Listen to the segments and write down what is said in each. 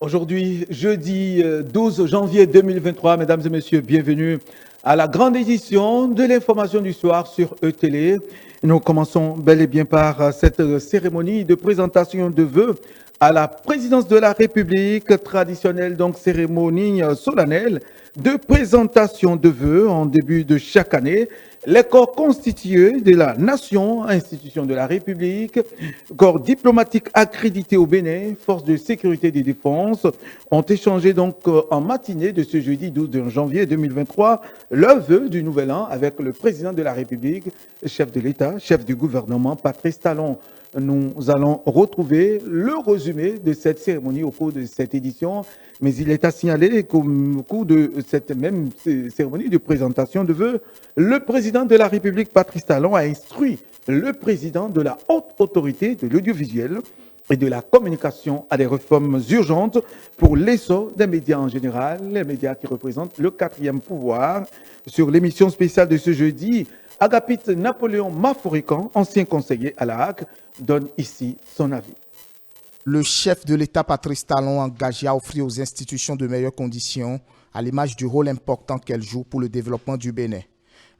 Aujourd'hui, jeudi 12 janvier 2023, mesdames et messieurs, bienvenue à la grande édition de l'information du soir sur ETélé. Nous commençons bel et bien par cette cérémonie de présentation de vœux à la présidence de la République, traditionnelle donc cérémonie solennelle de présentation de vœux en début de chaque année. Les corps constitués de la nation, institution de la République, corps diplomatique accrédité au Bénin, forces de sécurité et de défense, ont échangé donc en matinée de ce jeudi 12 janvier 2023 leurs vœux du nouvel an avec le président de la République, chef de l'État, chef du gouvernement, Patrice Talon. Nous allons retrouver le résumé de cette cérémonie au cours de cette édition, mais il est à signaler qu'au cours de cette même cérémonie de présentation de vœux, le président de la République, Patrice Talon, a instruit le président de la haute autorité de l'audiovisuel et de la communication à des réformes urgentes pour l'essor des médias en général, les médias qui représentent le quatrième pouvoir. Sur l'émission spéciale de ce jeudi, Agapit Napoléon Maforican, ancien conseiller à la HAC, donne ici son avis. Le chef de l'État, Patrice Talon, engagé à offrir aux institutions de meilleures conditions, à l'image du rôle important qu'elles jouent pour le développement du Bénin.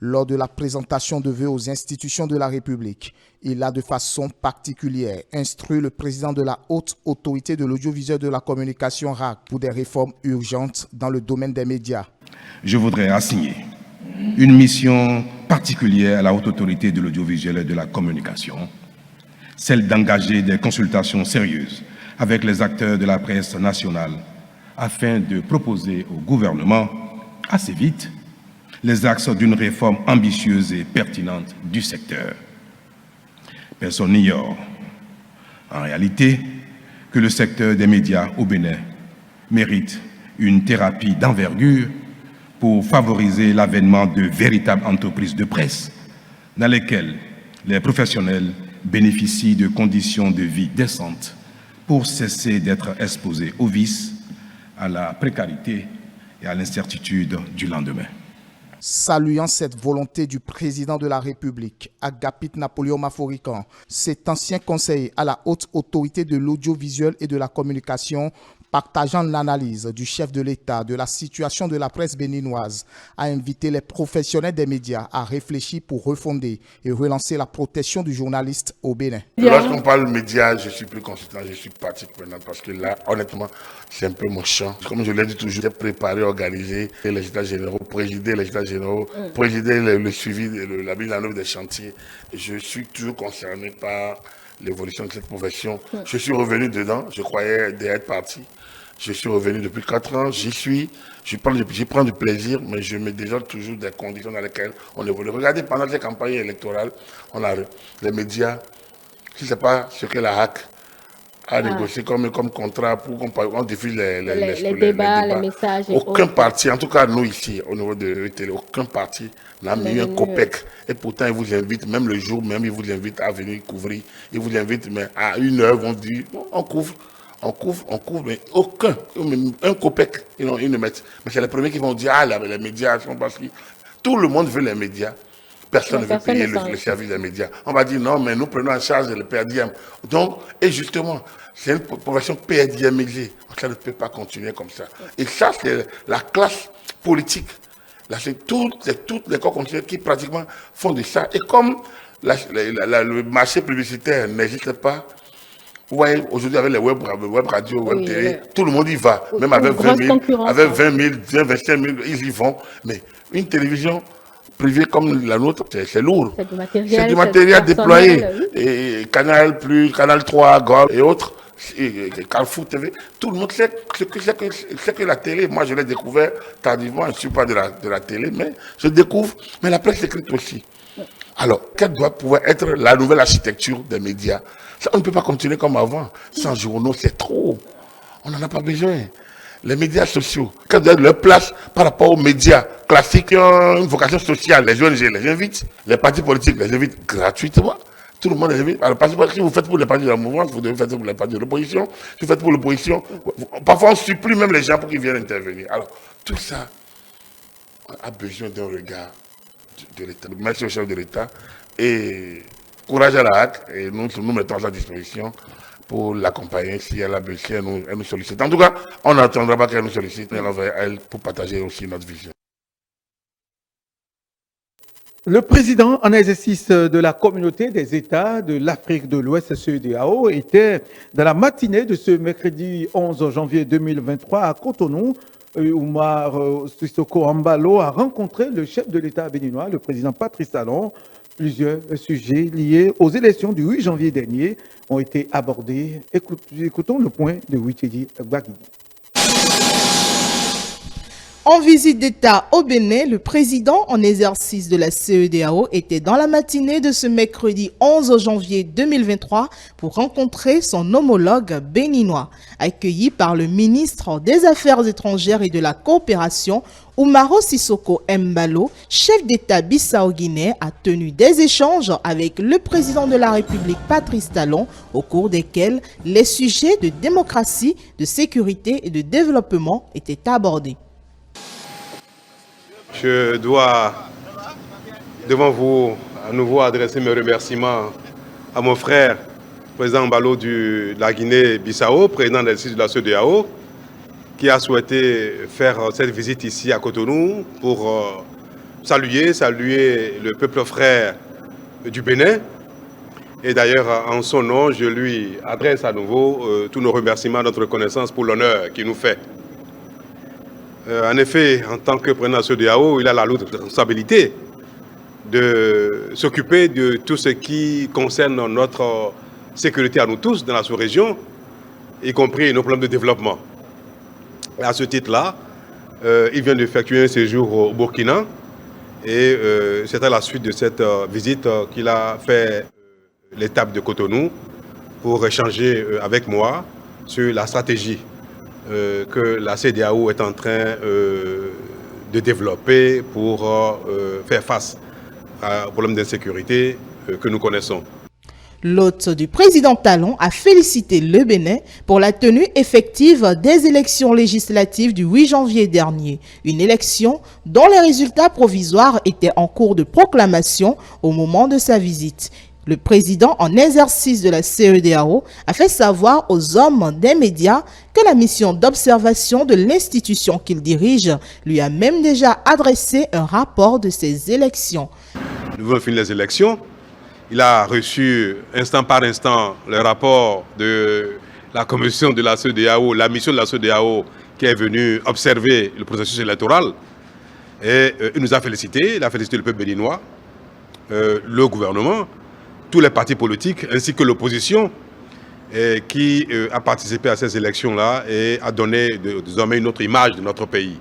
Lors de la présentation de vœux aux institutions de la République, il a de façon particulière instruit le président de la haute autorité de l'audiovisuel de la communication RAC pour des réformes urgentes dans le domaine des médias. Je voudrais assigner une mission particulière à la haute autorité de l'audiovisuel et de la communication, celle d'engager des consultations sérieuses avec les acteurs de la presse nationale afin de proposer au gouvernement, assez vite, les axes d'une réforme ambitieuse et pertinente du secteur. Personne n'ignore, en réalité, que le secteur des médias au Bénin mérite une thérapie d'envergure pour favoriser l'avènement de véritables entreprises de presse dans lesquelles les professionnels bénéficient de conditions de vie décentes pour cesser d'être exposés aux vices, à la précarité et à l'incertitude du lendemain. Saluant cette volonté du président de la République, Agapit Napoléon Maforican, cet ancien conseiller à la haute autorité de l'audiovisuel et de la communication, partageant l'analyse du chef de l'État de la situation de la presse béninoise, a invité les professionnels des médias à réfléchir pour refonder et relancer la protection du journaliste au Bénin. Lorsqu'on parle médias, je suis plus consultant, je suis partie prenante parce que là, honnêtement, c'est un peu mon champ. Comme je l'ai dit toujours, j'ai préparé, organisé les états généraux, présider les états généraux, présider le suivi, la mise en œuvre des chantiers. Je suis toujours concerné par l'évolution de cette profession. Je suis revenu dedans, je croyais être parti. Je suis revenu depuis 4 ans, j'y suis, j'y prends du plaisir, mais je mets déjà toujours des conditions dans lesquelles on évolue. Regardez, pendant ces campagnes électorales, on a les médias, si ce n'est pas ce que la HAC a négocié comme contrat pour qu'on diffuse les débats, les messages. Aucun parti, en tout cas nous ici, au niveau de ETélé, aucun parti n'a mis un copec. Et pourtant, ils vous invitent, même le jour même, ils vous invitent à venir couvrir. Ils vous invitent, mais à 1h, on dit, bon, on couvre, mais aucun, un copec, ils ne mettent. Mais c'est les premiers qui vont dire, ah, les médias sont parce que tout le monde veut les médias. Personne ne veut payer le service des médias. On va dire, non, mais nous prenons en charge le PRDM. Donc, et justement, c'est une profession PRDMisée. Ça ne peut pas continuer comme ça. Et ça, c'est la classe politique. Là, c'est toutes les corps continuels qui pratiquement font de ça. Et comme le marché publicitaire n'existe pas, vous voyez, aujourd'hui, avec les web radios, web télé, tout le monde y va. Même avec 20 000, 25 000, ils y vont. Mais une télévision privée comme la nôtre, c'est lourd. C'est du matériel déployé. Et Canal+, Canal 3, Gol et autres, et Carrefour TV, tout le monde sait que la télé. Moi, je l'ai découvert tardivement. Je ne suis pas de la télé, mais je découvre. Mais la presse écrite aussi. Alors, quelle doit pouvoir être la nouvelle architecture des médias? Ça, on ne peut pas continuer comme avant. Sans journaux, c'est trop. On n'en a pas besoin. Les médias sociaux, quelle doit être leur place par rapport aux médias classiques qui ont une vocation sociale? Les ONG les invitent, les partis politiques les invitent gratuitement. Tout le monde les invite. Alors, si vous faites pour les partis de la mouvance, vous devez faire pour les partis de l'opposition. Si vous faites pour l'opposition, parfois on supplie même les gens pour qu'ils viennent intervenir. Alors, tout ça a besoin d'un regard de l'État. Merci au chef de l'État et courage à la HAC et nous mettons à sa disposition pour l'accompagner si elle nous sollicite. En tout cas, on n'attendra pas qu'elle nous sollicite, mais on va elle pour partager aussi notre vision. Le président en exercice de la communauté des États de l'Afrique de l'Ouest, CEDEAO, était dans la matinée de ce mercredi 11 janvier 2023 à Cotonou. Oumar Sissoko Embalo a rencontré le chef de l'État béninois, le président Patrice Talon. Plusieurs sujets liés aux élections du 8 janvier dernier ont été abordés. Écoutons le point de Witedi Gbagidi. En visite d'État au Bénin, le président en exercice de la CEDEAO était dans la matinée de ce mercredi 11 janvier 2023 pour rencontrer son homologue béninois. Accueilli par le ministre des Affaires étrangères et de la coopération, Oumaro Sissoko Embalo, chef d'État bissau-guinéen, a tenu des échanges avec le président de la République Patrice Talon, au cours desquels les sujets de démocratie, de sécurité et de développement étaient abordés. Je dois, devant vous, à nouveau adresser mes remerciements à mon frère, président Embalo de la Guinée-Bissau, président de la CEDEAO, qui a souhaité faire cette visite ici à Cotonou pour saluer le peuple frère du Bénin. Et d'ailleurs, en son nom, je lui adresse à nouveau tous nos remerciements, notre reconnaissance pour l'honneur qu'il nous fait. En effet, en tant que président de la CEDEAO, il a la lourde responsabilité de s'occuper de tout ce qui concerne notre sécurité à nous tous dans la sous-région, y compris nos problèmes de développement. Et à ce titre-là, il vient d'effectuer un séjour au Burkina et c'est à la suite de cette visite qu'il a fait l'étape de Cotonou pour échanger avec moi sur la stratégie que la CEDEAO est en train de développer pour faire face aux problèmes d'insécurité que nous connaissons. L'hôte du président Talon a félicité le Bénin pour la tenue effective des élections législatives du 8 janvier dernier. Une élection dont les résultats provisoires étaient en cours de proclamation au moment de sa visite. Le président en exercice de la CEDEAO a fait savoir aux hommes des médias que la mission d'observation de l'institution qu'il dirige lui a même déjà adressé un rapport de ces élections. Nous venons de finir les élections. Il a reçu instant par instant le rapport de la commission de la CEDEAO, la mission de la CEDEAO qui est venue observer le processus électoral. Et il nous a félicité, il a félicité le peuple béninois, le gouvernement, tous les partis politiques ainsi que l'opposition qui a participé à ces élections-là et a donné désormais une autre image de notre pays.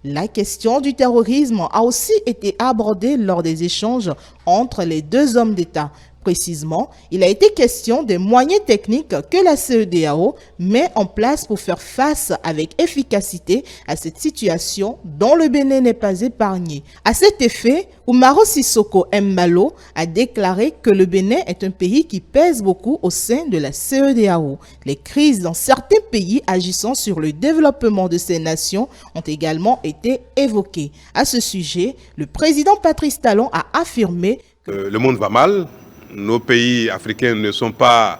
La question du terrorisme a aussi été abordée lors des échanges entre les deux hommes d'État. Précisément, il a été question des moyens techniques que la CEDEAO met en place pour faire face avec efficacité à cette situation dont le Bénin n'est pas épargné. À cet effet, Oumaro Sissoko Embalo a déclaré que le Bénin est un pays qui pèse beaucoup au sein de la CEDEAO. Les crises dans certains pays agissant sur le développement de ces nations ont également été évoquées. À ce sujet, le président Patrice Talon a affirmé que le monde va mal. Nos pays africains ne font pas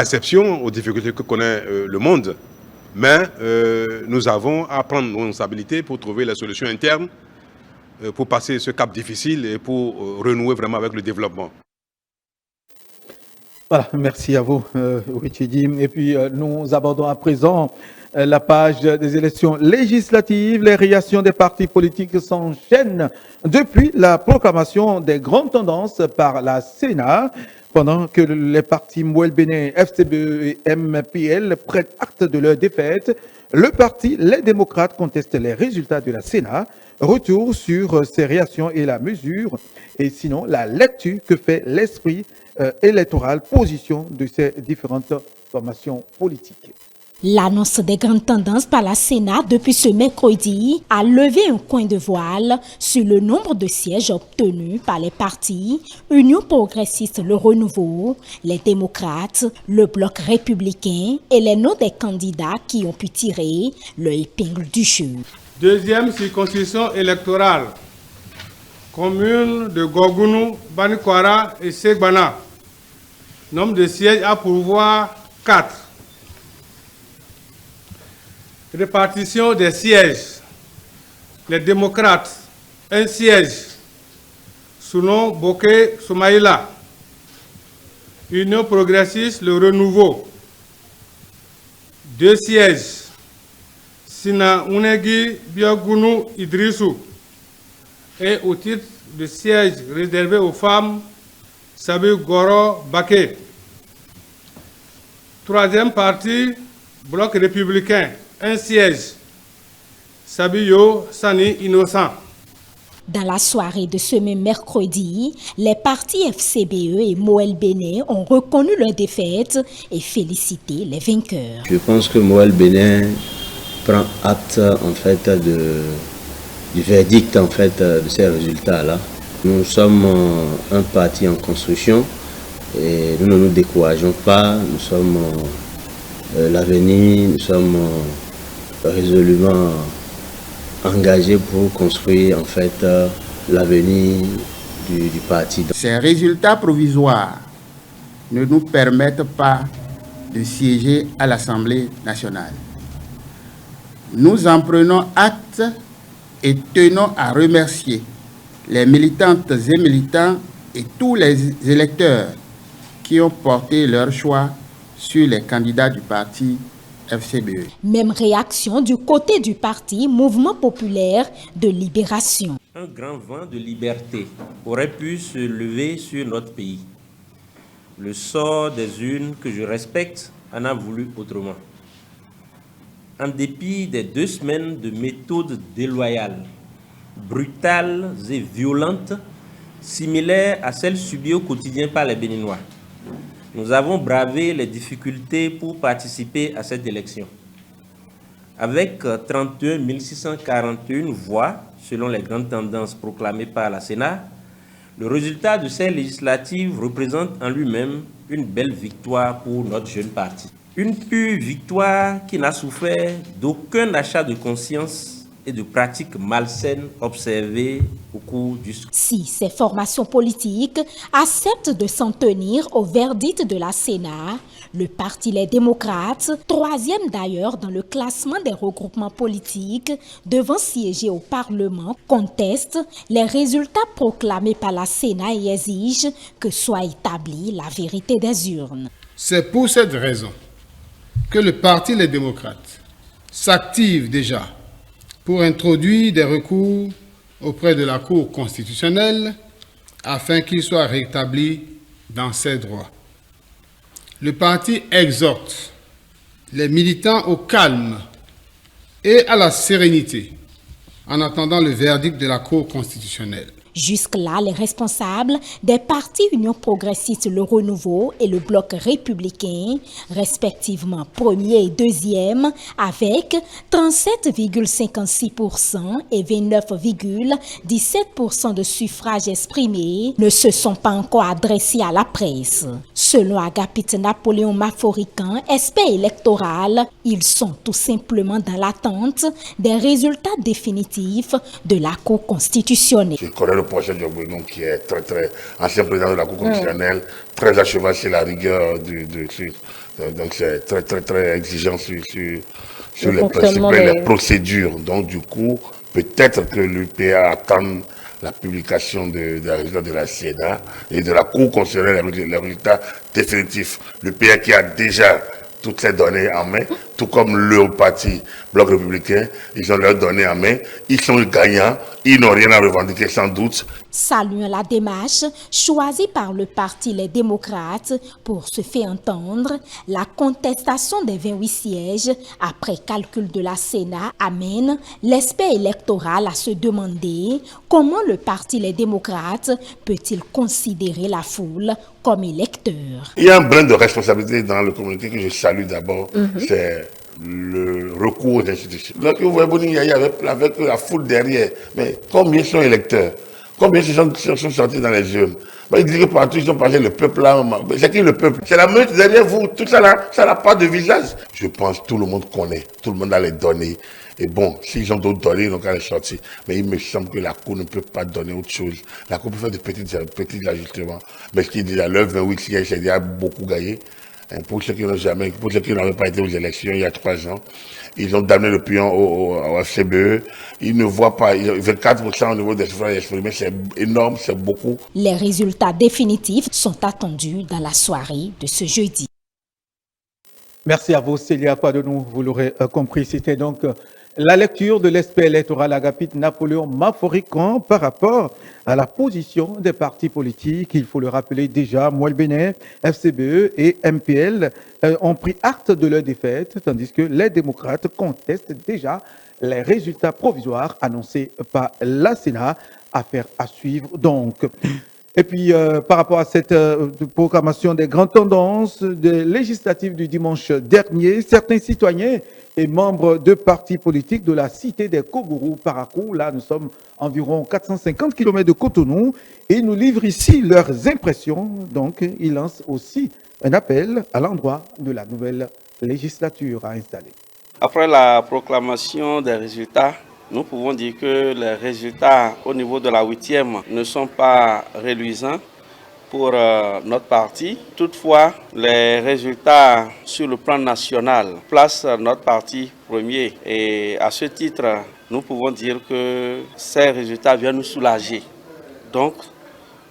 exception aux difficultés que connaît le monde. Mais nous avons à prendre nos responsabilités pour trouver les solutions internes, pour passer ce cap difficile et pour renouer vraiment avec le développement. Voilà, merci à vous, Witedi. Et puis, nous abordons à présent la page des élections législatives. Les réactions des partis politiques s'enchaînent depuis la proclamation des grandes tendances par la Sénat. Pendant que les partis Mouel Bénin, FCBE et MPL prennent acte de leur défaite, le parti Les Démocrates conteste les résultats de la Sénat. Retour sur ces réactions et la mesure, et sinon la lecture que fait l'esprit électoral, position de ces différentes formations politiques. L'annonce des grandes tendances par la Sénat depuis ce mercredi a levé un coin de voile sur le nombre de sièges obtenus par les partis Union progressiste Le Renouveau, les démocrates, le bloc républicain et les noms des candidats qui ont pu tirer le épingle du jeu. Deuxième circonscription électorale, commune de Gogounou, Banikwara et Segbana. Nombre de sièges à pourvoir 4. Répartition des sièges. Les démocrates, 1 siège. Sounon Bokeh Soumaïla. Union progressiste, le renouveau. 2 sièges. Sina Unegi Biogounou Idrissou. Et au titre de siège réservé aux femmes, Sabi Goro Baké. 3e partie, bloc républicain, 1 siège. Sabiyo Sani Innocent. Dans la soirée de ce même mercredi, les partis FCBE et Moël Bénin ont reconnu leur défaite et félicité les vainqueurs. Je pense que Moël Bénin prend acte en fait du verdict en fait de ces résultats-là. Nous sommes un parti en construction et nous ne nous décourageons pas. Nous sommes l'avenir, nous sommes résolument engagés pour construire en fait l'avenir du parti. Ces résultats provisoires ne nous permettent pas de siéger à l'Assemblée nationale. Nous en prenons acte et tenons à remercier les militantes et militants et tous les électeurs qui ont porté leur choix sur les candidats du parti FCBE. Même réaction du côté du parti Mouvement populaire de libération. Un grand vent de liberté aurait pu se lever sur notre pays. Le sort des urnes que je respecte en a voulu autrement. En dépit des 2 semaines de méthodes déloyales, brutales et violentes, similaires à celles subies au quotidien par les Béninois, nous avons bravé les difficultés pour participer à cette élection. Avec 31 641 voix, selon les grandes tendances proclamées par la Sénat, le résultat de ces législatives représente en lui-même une belle victoire pour notre jeune parti. Une pure victoire qui n'a souffert d'aucun achat de conscience et de pratiques malsaines observées au cours du scrutin. Si ces formations politiques acceptent de s'en tenir au verdict de la Sénat, le Parti Les Démocrates, 3e d'ailleurs dans le classement des regroupements politiques devant siéger au Parlement, conteste les résultats proclamés par la Sénat et exige que soit établie la vérité des urnes. C'est pour cette raison que le Parti Les Démocrates s'active déjà pour introduire des recours auprès de la Cour constitutionnelle afin qu'il soit rétabli dans ses droits. Le parti exhorte les militants au calme et à la sérénité en attendant le verdict de la Cour constitutionnelle. Jusque-là, les responsables des partis Union progressiste Le Renouveau et le Bloc républicain, respectivement premier et deuxième, avec 37,56% et 29,17% de suffrages exprimés, ne se sont pas encore adressés à la presse. Selon Agapit Napoléon Maforican, expert électoral, ils sont tout simplement dans l'attente des résultats définitifs de la Cour constitutionnelle. Je connais le projet Diogbenon qui est très ancien président de la Cour constitutionnelle, très à cheval sur la rigueur donc c'est très exigeant sur les principes et les procédures. Donc du coup, peut-être que l'UPA attend la publication des résultats de la Sénat et de la Cour constitutionnelle, les résultats définitifs. L'UPA qui a déjà toutes ces données en main, tout comme le parti Bloc républicain, ils ont leurs données en main, ils sont gagnants, ils n'ont rien à revendiquer sans doute. Saluant la démarche choisie par le Parti Les Démocrates pour se faire entendre, la contestation des 28 sièges après calcul de la Sénat amène l'expert électoral à se demander comment le Parti Les Démocrates peut-il considérer la foule comme électeur. Il y a un brin de responsabilité dans le communiqué que je salue d'abord, c'est le recours aux institutions. Donc vous voyez, il y avait avec la foule derrière, mais combien sont électeurs? Combien de gens sont sortis dans les urnes? Ils disent que partout, ils ont parlé le peuple là. C'est qui le peuple? C'est la meute derrière vous. Tout ça là, ça n'a pas de visage. Je pense que tout le monde connaît. Tout le monde a les données. Et bon, s'ils ont d'autres données, ils n'ont qu'à les sortir. Mais il me semble que la Cour ne peut pas donner autre chose. La Cour peut faire de petits ajustements. Mais ce qui est déjà l'heure 28 sièges, c'est déjà beaucoup gagné. Pour ceux qui n'avaient pas été aux élections il y a 3 ans, ils ont damné le pion au FCBE. Ils ne voient pas, 24% au niveau des suffrages exprimés, c'est énorme, c'est beaucoup. Les résultats définitifs sont attendus dans la soirée de ce jeudi. Merci à vous, Célia Quadenou. Vous l'aurez compris, c'était donc la lecture de l'aspect électoral Agapit Napoléon Maforican par rapport à la position des partis politiques. Il faut le rappeler déjà, Mouel Bénin, FCBE et MPL ont pris acte de leur défaite, tandis que les démocrates contestent déjà les résultats provisoires annoncés par la Sénat. Affaire à suivre donc. Et puis, par rapport à cette proclamation des grandes tendances des législatives du dimanche dernier, certains citoyens et membres de partis politiques de la cité des Kogourou, Parakou, là nous sommes environ 450 km de Cotonou, et ils nous livrent ici leurs impressions. Donc, ils lancent aussi un appel à l'endroit de la nouvelle législature à installer. Après la proclamation des résultats, nous pouvons dire que les résultats au niveau de la 8e ne sont pas reluisants pour notre parti. Toutefois, les résultats sur le plan national placent notre parti premier. Et à ce titre, nous pouvons dire que ces résultats viennent nous soulager. Donc,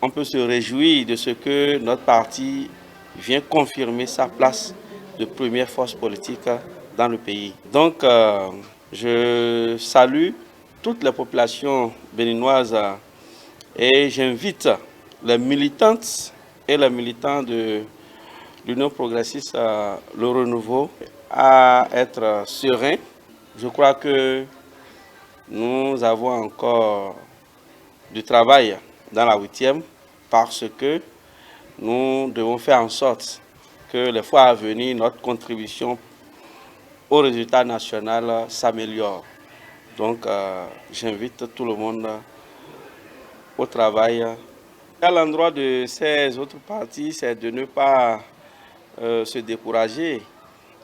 on peut se réjouir de ce que notre parti vient confirmer sa place de première force politique dans le pays. Donc, je salue toutes les populations béninoises et j'invite les militantes et les militants de l'Union progressiste Le Renouveau à être sereins. Je crois que nous avons encore du travail dans la 8e parce que nous devons faire en sorte que les fois à venir, notre contribution au résultat national s'améliore. Donc, j'invite tout le monde au travail. À l'endroit de ces autres partis, c'est de ne pas se décourager.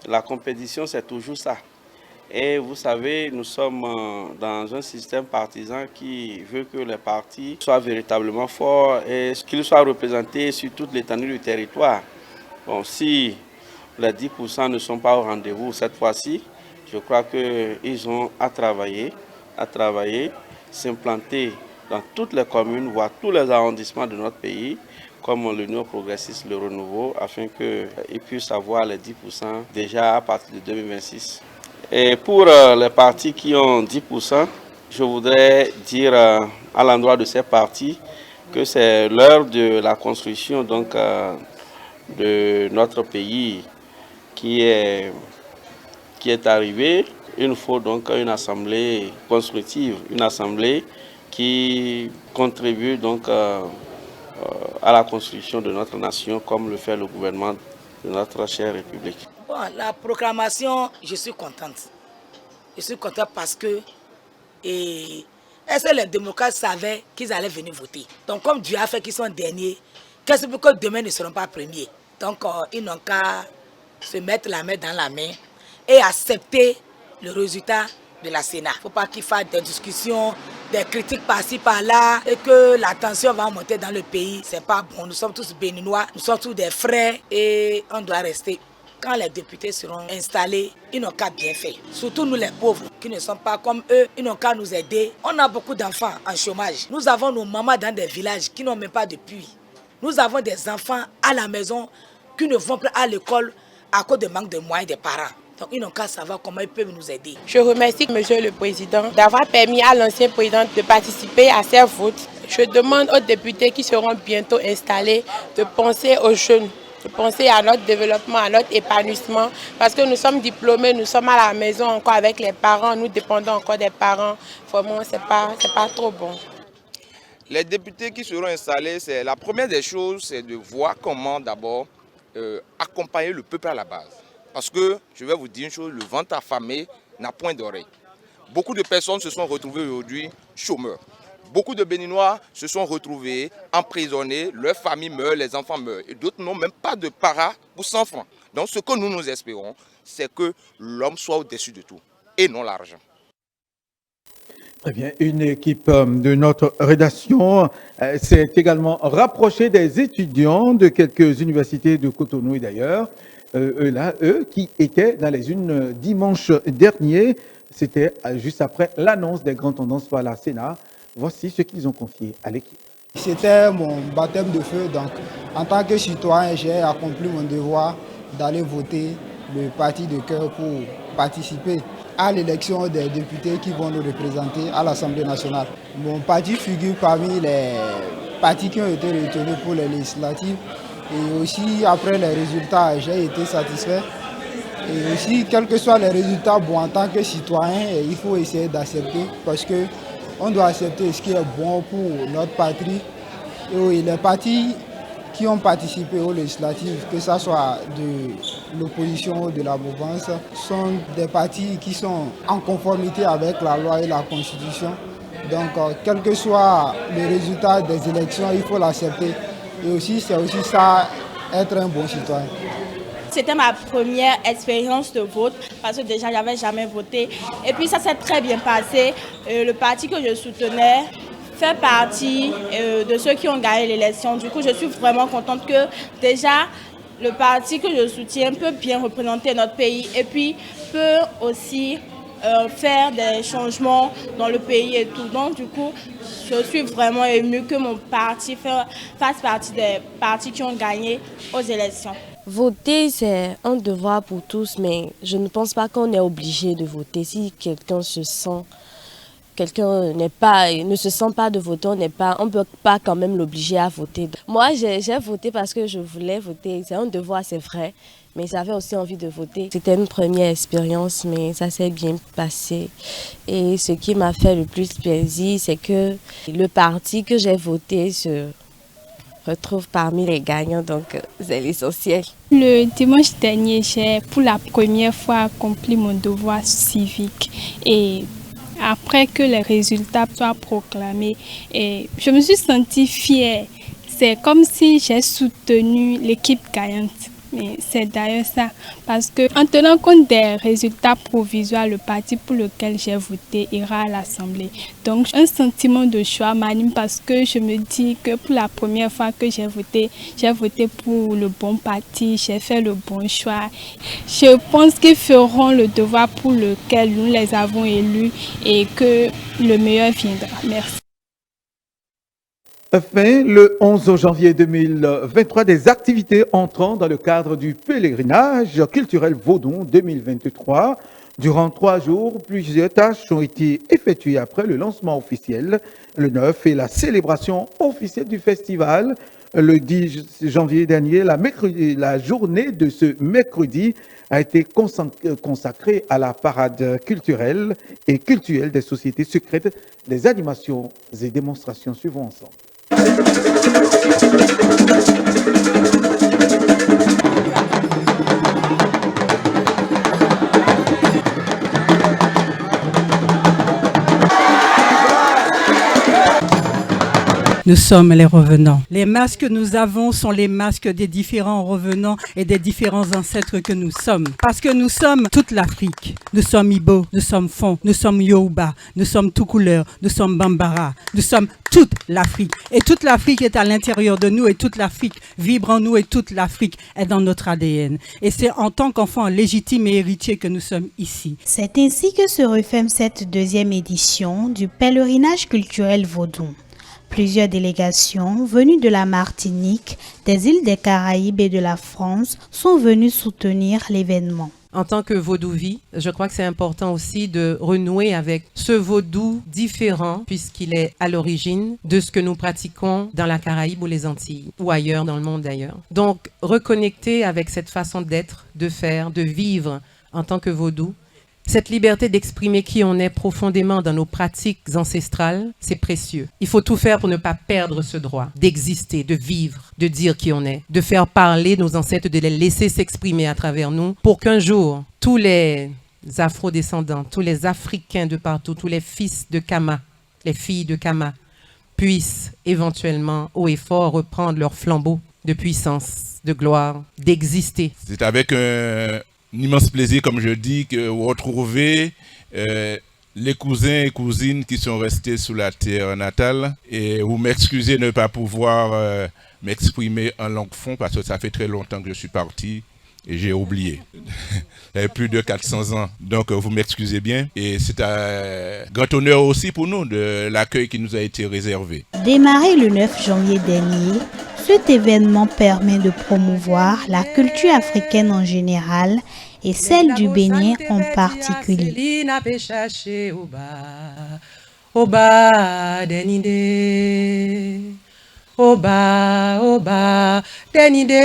La compétition, c'est toujours ça. Et vous savez, nous sommes dans un système partisan qui veut que les partis soient véritablement forts et qu'ils soient représentés sur toute l'étendue du territoire. Bon, si les 10% ne sont pas au rendez-vous cette fois-ci, je crois qu'ils ont à travailler, s'implanter dans toutes les communes, voire tous les arrondissements de notre pays, comme l'Union progressiste Le Renouveau, afin qu'ils puissent avoir les 10% déjà à partir de 2026. Et pour les partis qui ont 10%, je voudrais dire à l'endroit de ces partis que c'est l'heure de la construction donc, de notre pays qui est arrivé. Il nous faut donc une assemblée constructive, une assemblée qui contribue donc à la construction de notre nation comme le fait le gouvernement de notre chère République. Bon, la proclamation, je suis contente. Je suis contente parce que est-ce que les démocrates savaient qu'ils allaient venir voter? Donc comme Dieu a fait qu'ils sont derniers, qu'est-ce que demain ne seront pas premiers? Donc ils n'ont qu'à se mettre la main dans la main et accepter le résultat de la Sénat. Il ne faut pas qu'il fasse des discussions, des critiques par-ci, par-là, et que la tension va monter dans le pays. Ce n'est pas bon. Nous sommes tous béninois, nous sommes tous des frères et on doit rester. Quand les députés seront installés, ils n'ont qu'à bien faire. Surtout nous les pauvres, qui ne sont pas comme eux, ils n'ont qu'à nous aider. On a beaucoup d'enfants en chômage. Nous avons nos mamans dans des villages qui n'ont même pas de puits. Nous avons des enfants à la maison qui ne vont plus à l'école à cause du manque de moyens des parents. Donc ils n'ont qu'à savoir comment ils peuvent nous aider. Je remercie Monsieur le Président d'avoir permis à l'ancien président de participer à ces votes. Je demande aux députés qui seront bientôt installés de penser aux jeunes, de penser à notre développement, à notre épanouissement. Parce que nous sommes diplômés, nous sommes à la maison encore avec les parents, nous dépendons encore des parents. Vraiment, c'est pas trop bon. Les députés qui seront installés, la première des choses, c'est de voir comment d'abord accompagner le peuple à la base. Parce que, je vais vous dire une chose, le ventre affamé n'a point d'oreille. Beaucoup de personnes se sont retrouvées aujourd'hui chômeurs. Beaucoup de Béninois se sont retrouvés emprisonnés, leurs familles meurent, les enfants meurent. Et d'autres n'ont même pas de para pour 100 francs. Donc ce que nous espérons, c'est que l'homme soit au-dessus de tout et non l'argent. Très bien. Une équipe de notre rédaction s'est également rapprochée des étudiants de quelques universités de Cotonou et d'ailleurs. Eux qui étaient dans les unes dimanche dernier, c'était juste après l'annonce des grandes tendances par la Sénat. Voici ce qu'ils ont confié à l'équipe. C'était mon baptême de feu, donc en tant que citoyen, j'ai accompli mon devoir d'aller voter le parti de cœur pour participer à l'élection des députés qui vont nous représenter à l'Assemblée nationale. Mon parti figure parmi les partis qui ont été retenus pour les législatives et aussi après les résultats, j'ai été satisfait. Et aussi, quels que soient les résultats, bon, en tant que citoyen, il faut essayer d'accepter parce qu'on doit accepter ce qui est bon pour notre patrie. Et les partis qui ont participé aux législatives, que ce soit de l'opposition ou de la mouvance, sont des partis qui sont en conformité avec la loi et la Constitution. Donc, quel que soit le résultat des élections, il faut l'accepter. Et aussi, c'est aussi ça, être un bon citoyen. C'était ma première expérience de vote parce que déjà, je n'avais jamais voté. Et puis, ça s'est très bien passé. Le parti que je soutenais fait partie de ceux qui ont gagné l'élection. Du coup, je suis vraiment contente que déjà, le parti que je soutiens peut bien représenter notre pays et puis peut aussi faire des changements dans le pays et tout. Donc, du coup, je suis vraiment émue que mon parti fasse partie des partis qui ont gagné aux élections. Voter, c'est un devoir pour tous, mais je ne pense pas qu'on est obligé de voter. Si quelqu'un ne se sent pas de voter, on ne peut pas quand même l'obliger à voter. Moi, j'ai voté parce que je voulais voter. C'est un devoir, c'est vrai, mais j'avais aussi envie de voter. C'était une première expérience, mais ça s'est bien passé. Et ce qui m'a fait le plus plaisir, c'est que le parti que j'ai voté se retrouve parmi les gagnants, donc c'est l'essentiel. Le dimanche dernier, j'ai pour la première fois accompli mon devoir civique et après que les résultats soient proclamés, et je me suis sentie fière. C'est comme si j'ai soutenu l'équipe gagnante. Mais c'est d'ailleurs ça, parce qu'en tenant compte des résultats provisoires, le parti pour lequel j'ai voté ira à l'Assemblée. Donc un sentiment de choix m'anime parce que je me dis que pour la première fois que j'ai voté pour le bon parti, j'ai fait le bon choix. Je pense qu'ils feront le devoir pour lequel nous les avons élus et que le meilleur viendra. Merci. Enfin, le 11 janvier 2023, des activités entrant dans le cadre du pèlerinage culturel Vaudon 2023. Durant 3 jours, plusieurs tâches ont été effectuées après le lancement officiel, le 9, et la célébration officielle du festival. Le 10 janvier dernier, la journée de ce mercredi a été consacrée à la parade culturelle et cultuelle des sociétés secrètes, des animations et démonstrations. Suivons ensemble. Nous sommes les revenants. Les masques que nous avons sont les masques des différents revenants et des différents ancêtres que nous sommes. Parce que nous sommes toute l'Afrique. Nous sommes Ibo, nous sommes Fon, nous sommes Yoruba, nous sommes tout couleur, nous sommes Bambara. Nous sommes toute l'Afrique. Et toute l'Afrique est à l'intérieur de nous et toute l'Afrique vibre en nous et toute l'Afrique est dans notre ADN. Et c'est en tant qu'enfants légitimes et héritiers que nous sommes ici. C'est ainsi que se referme cette deuxième édition du pèlerinage culturel Vaudon. Plusieurs délégations venues de la Martinique, des îles des Caraïbes et de la France sont venues soutenir l'événement. En tant que vaudouvi, je crois que c'est important aussi de renouer avec ce vaudou différent puisqu'il est à l'origine de ce que nous pratiquons dans la Caraïbe ou les Antilles ou ailleurs dans le monde d'ailleurs. Donc reconnecter avec cette façon d'être, de faire, de vivre en tant que vaudou. Cette liberté d'exprimer qui on est profondément dans nos pratiques ancestrales, c'est précieux. Il faut tout faire pour ne pas perdre ce droit d'exister, de vivre, de dire qui on est, de faire parler nos ancêtres, de les laisser s'exprimer à travers nous pour qu'un jour, tous les afro-descendants, tous les Africains de partout, tous les fils de Kama, les filles de Kama, puissent éventuellement, haut et fort, reprendre leur flambeau de puissance, de gloire, d'exister. C'est avec un immense plaisir, comme je dis, que vous retrouvez les cousins et cousines qui sont restés sous la terre natale. Et vous m'excusez de ne pas pouvoir m'exprimer en langue fond parce que ça fait très longtemps que je suis parti et j'ai oublié. Il y a plus de 400 ans. Donc vous m'excusez bien. Et c'est un grand honneur aussi pour nous de l'accueil qui nous a été réservé. Démarré le 9 janvier dernier, cet événement permet de promouvoir la culture africaine en général et celle du Bénin en particulier. Oba denide, oba denide.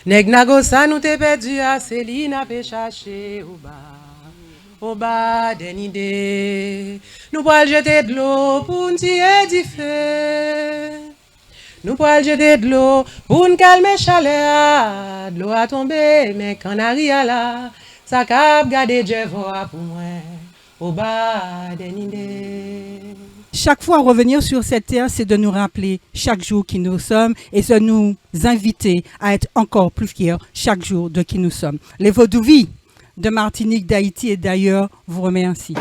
Nèg nagosa nou te perdu a Céline pe chercher oba denide. Nou pral jeter de l'eau pour tirer du feu. Nous pouvons jeter de l'eau pour nous calmer chaleur. De l'eau a tombé, mais quand on arrive là, ça cap garder Dieu voix pour moi. Au bas des idées. Chaque fois revenir sur cette terre, c'est de nous rappeler chaque jour qui nous sommes et de nous inviter à être encore plus fiers chaque jour de qui nous sommes. Les Vaudouvis de Martinique, d'Haïti et d'ailleurs vous remercient.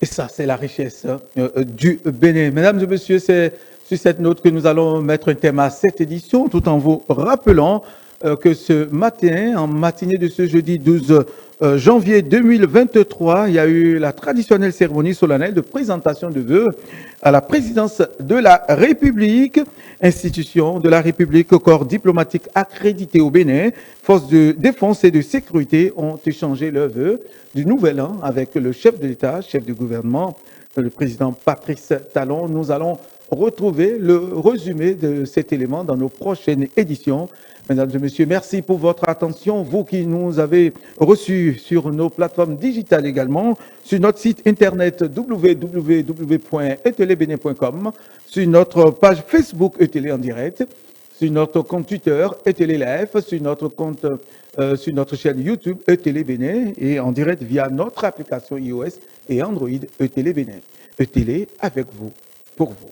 Et ça, c'est la richesse du Bénin. Mesdames et messieurs, c'est sur cette note que nous allons mettre un thème à cette édition, tout en vous rappelant que ce matin, en matinée de ce jeudi 12 janvier 2023, il y a eu la traditionnelle cérémonie solennelle de présentation de vœux à la présidence de la République, institution de la République, corps diplomatique accrédité au Bénin. Forces de défense et de sécurité ont échangé leurs vœux du nouvel an avec le chef de l'État, chef du gouvernement, le président Patrice Talon. Nous allons retrouver le résumé de cet élément dans nos prochaines éditions. Mesdames et messieurs, merci pour votre attention. Vous qui nous avez reçus sur nos plateformes digitales également, sur notre site internet www.etelebene.com, sur notre page Facebook ETélé en direct, sur notre compte Twitter ETélé Live, sur notre compte, sur notre chaîne YouTube ETélé Bénin et en direct via notre application iOS et Android ETélé Bénin. ETélé avec vous, pour vous.